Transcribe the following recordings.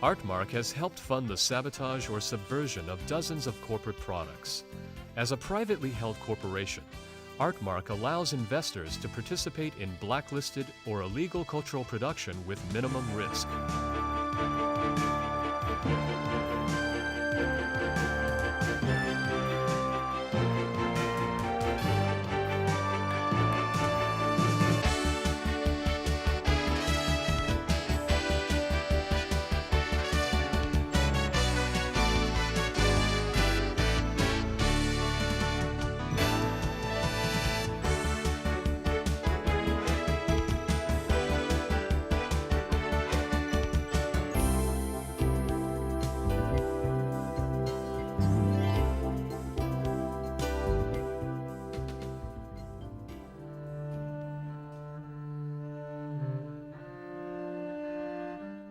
RTMark has helped fund the sabotage or subversion of dozens of corporate products. As a privately held corporation, RTMark allows investors to participate in blacklisted or illegal cultural production with minimum risk.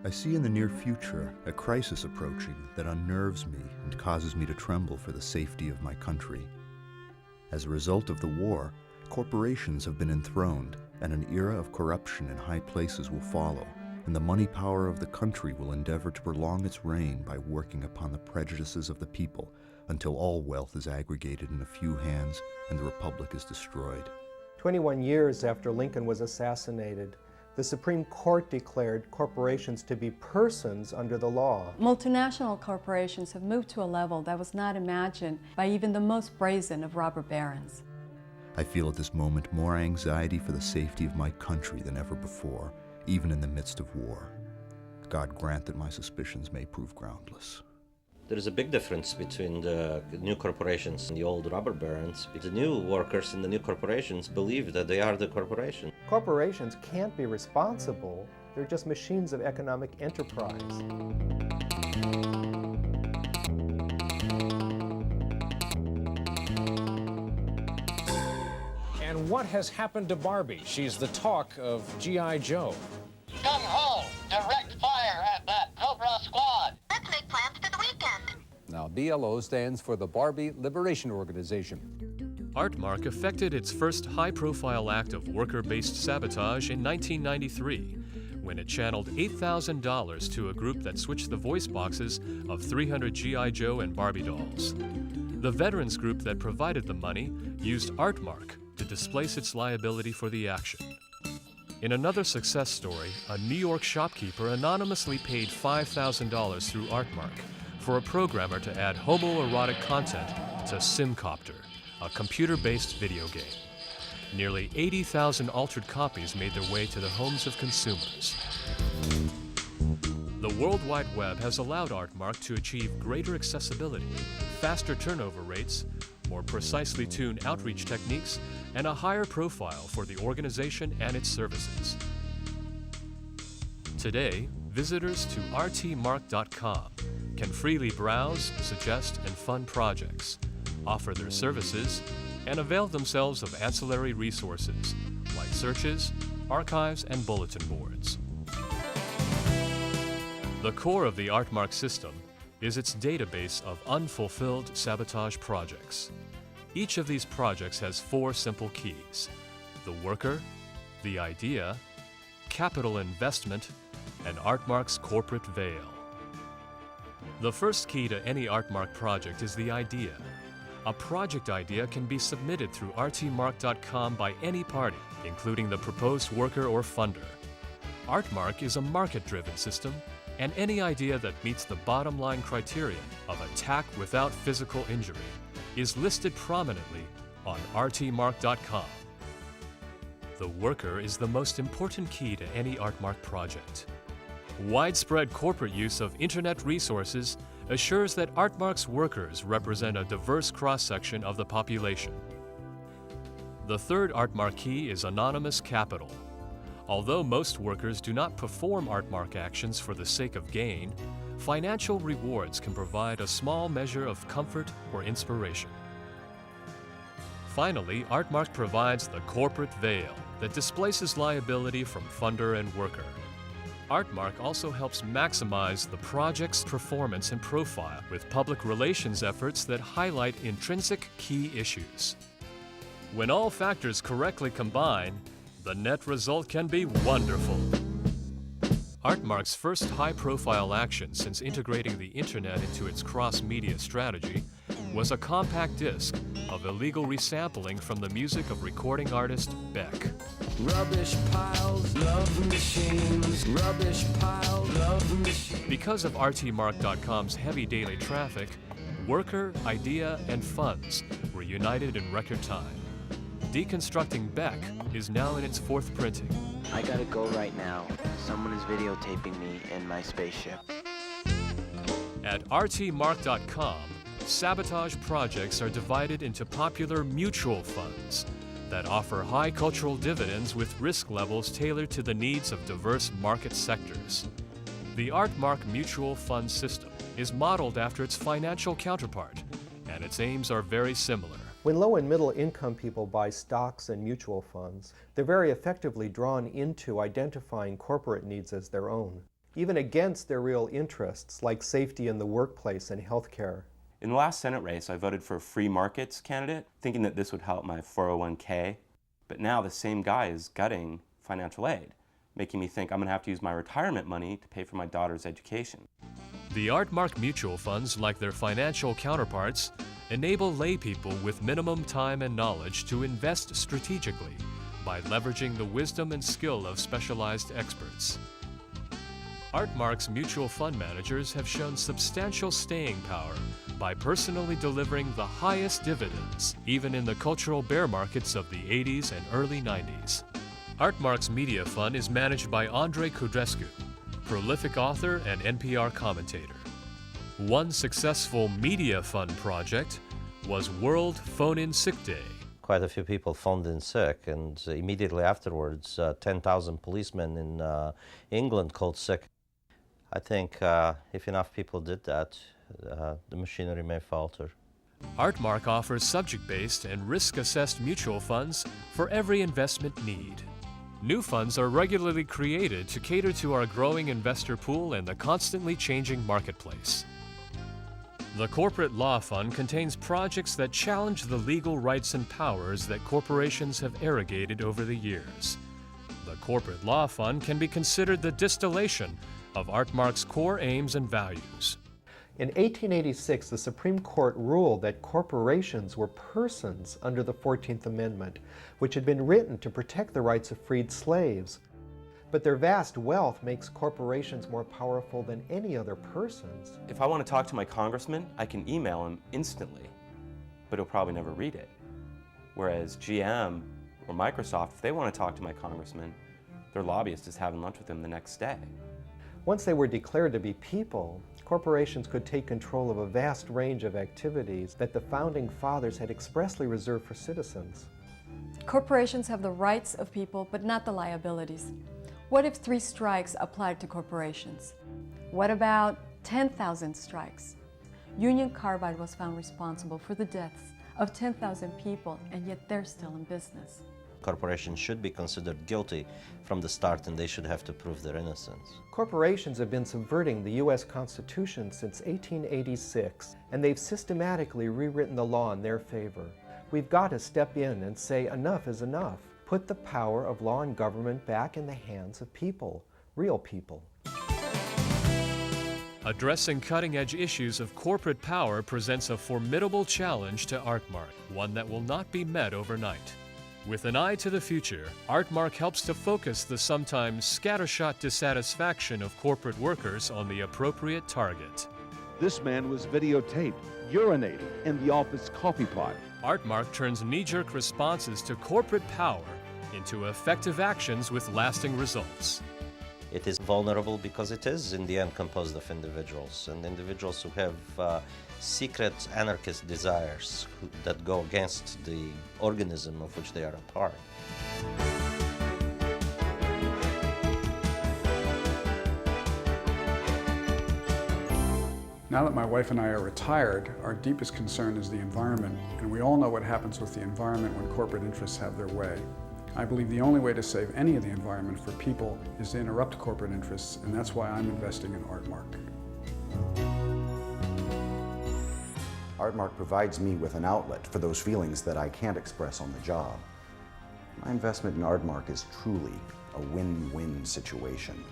I see in the near future a crisis approaching that unnerves me and causes me to tremble for the safety of my country. As a result of the war, corporations have been enthroned, and an era of corruption in high places will follow, and the money power of the country will endeavor to prolong its reign by working upon the prejudices of the people until all wealth is aggregated in a few hands and the republic is destroyed. 21 years after Lincoln was assassinated, the Supreme Court declared corporations to be persons under the law. Multinational corporations have moved to a level that was not imagined by even the most brazen of robber barons. I feel at this moment more anxiety for the safety of my country than ever before, even in the midst of war. God grant that my suspicions may prove groundless. There is a big difference between the new corporations and the old robber barons. The new workers in the new corporations believe that they are the corporation. Corporations can't be responsible. They're just machines of economic enterprise. And what has happened to Barbie? She's the talk of G.I. Joe. Gung-ho! Direct fire at that Cobra Squad! Let's make plans for the weekend. Now, BLO stands for the Barbie Liberation Organization. RTMark effected its first high-profile act of worker-based sabotage in 1993, when it channeled $8,000 to a group that switched the voice boxes of 300 G.I. Joe and Barbie dolls. The veterans group that provided the money used RTMark to displace its liability for the action. In another success story, a New York shopkeeper anonymously paid $5,000 through RTMark for a programmer to add homoerotic content to Simcopter, a computer-based video game. Nearly 80,000 altered copies made their way to the homes of consumers. The World Wide Web has allowed RTMark to achieve greater accessibility, faster turnover rates, more precisely tuned outreach techniques, and a higher profile for the organization and its services. Today, visitors to RTMark.com can freely browse, suggest, and fund projects, offer their services, and avail themselves of ancillary resources like searches, archives, and bulletin boards. The core of the RTMark system is its database of unfulfilled sabotage projects. Each of these projects has 4 simple keys: the worker, the idea, capital investment, and RTMark's corporate veil. The first key to any RTMark project is the idea. A project idea can be submitted through RTMark.com by any party, including the proposed worker or funder. RTMark is a market-driven system, and any idea that meets the bottom line criterion of attack without physical injury is listed prominently on RTMark.com. The worker is the most important key to any RTMark project. Widespread corporate use of internet resources assures that RTMark's workers represent a diverse cross-section of the population. The third RTMark key is anonymous capital. Although most workers do not perform RTMark actions for the sake of gain, financial rewards can provide a small measure of comfort or inspiration. Finally, RTMark provides the corporate veil that displaces liability from funder and worker. RTMark also helps maximize the project's performance and profile with public relations efforts that highlight intrinsic key issues. When all factors correctly combine, the net result can be wonderful. RTMark's first high-profile action since integrating the internet into its cross-media strategy was a compact disc of illegal resampling from the music of recording artist Beck. Rubbish piles, love machines, rubbish piles, love machines. Because of RTMark.com's heavy daily traffic, worker, idea, and funds were united in record time. Deconstructing Beck is now in its fourth printing. I gotta go right now. Someone is videotaping me in my spaceship. At RTMark.com, sabotage projects are divided into popular mutual funds that offer high cultural dividends with risk levels tailored to the needs of diverse market sectors. The RTMark mutual fund system is modeled after its financial counterpart, and its aims are very similar. When low and middle income people buy stocks and mutual funds, they're very effectively drawn into identifying corporate needs as their own, even against their real interests like safety in the workplace and healthcare. In the last Senate race, I voted for a free markets candidate, thinking that this would help my 401k. But now the same guy is gutting financial aid, making me think I'm going to have to use my retirement money to pay for my daughter's education. The RTMark mutual funds, like their financial counterparts, enable laypeople with minimum time and knowledge to invest strategically by leveraging the wisdom and skill of specialized experts. RTMark's mutual fund managers have shown substantial staying power by personally delivering the highest dividends, even in the cultural bear markets of the 80s and early 90s. RTMark's media fund is managed by Andrei Cudrescu, prolific author and NPR commentator. One successful media fund project was World Phone-In Sick Day. Quite a few people phoned in sick, and immediately afterwards, 10,000 policemen in England called sick. I think if enough people did that, the machinery may falter. RTMark offers subject-based and risk-assessed mutual funds for every investment need. New funds are regularly created to cater to our growing investor pool and the constantly changing marketplace. The Corporate Law Fund contains projects that challenge the legal rights and powers that corporations have arrogated over the years. The Corporate Law Fund can be considered the distillation of RTMark's core aims and values. In 1886, the Supreme Court ruled that corporations were persons under the 14th Amendment, which had been written to protect the rights of freed slaves. But their vast wealth makes corporations more powerful than any other persons. If I want to talk to my congressman, I can email him instantly, but he'll probably never read it. Whereas GM or Microsoft, if they want to talk to my congressman, their lobbyist is having lunch with him the next day. Once they were declared to be people, corporations could take control of a vast range of activities that the Founding Fathers had expressly reserved for citizens. Corporations have the rights of people, but not the liabilities. What if 3 strikes applied to corporations? What about 10,000 strikes? Union Carbide was found responsible for the deaths of 10,000 people, and yet they're still in business. Corporations should be considered guilty from the start, and they should have to prove their innocence. Corporations have been subverting the U.S. Constitution since 1886, and they've systematically rewritten the law in their favor. We've got to step in and say enough is enough. Put the power of law and government back in the hands of people, real people. Addressing cutting-edge issues of corporate power presents a formidable challenge to RTMark, one that will not be met overnight. With an eye to the future, RTMark helps to focus the sometimes scattershot dissatisfaction of corporate workers on the appropriate target. This man was videotaped, urinating in the office coffee pot. RTMark turns knee-jerk responses to corporate power into effective actions with lasting results. It is vulnerable because it is, in the end, composed of individuals, and individuals who have secret anarchist desires that go against the organism of which they are a part. Now that my wife and I are retired, our deepest concern is the environment, and we all know what happens with the environment when corporate interests have their way. I believe the only way to save any of the environment for people is to interrupt corporate interests, and that's why I'm investing in RTMark. RTMark provides me with an outlet for those feelings that I can't express on the job. My investment in RTMark is truly a win-win situation.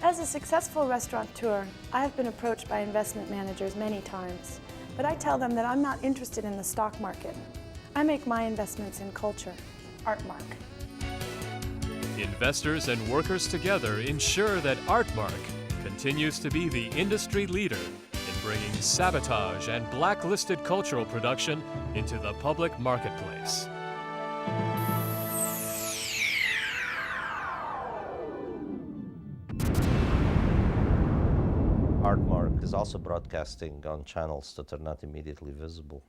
As a successful restaurateur, I have been approached by investment managers many times, but I tell them that I'm not interested in the stock market. I make my investments in culture, RTMark. Investors and workers together ensure that RTMark continues to be the industry leader in bringing sabotage and blacklisted cultural production into the public marketplace. RTMark is also broadcasting on channels that are not immediately visible.